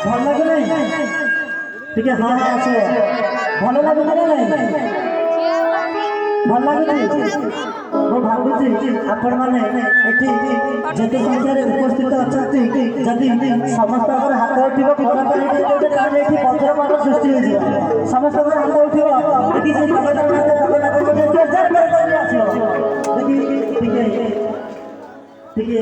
भल लगे ठीक है। हाँ आस भल लगे ना भल लगे मु भावुची आपण मैंने जिते संख्यार उपस्थित अच्छा जदि समस्त हाथ उठे वज्रपात सृष्टि हो समस्त हाथ उठे देखिए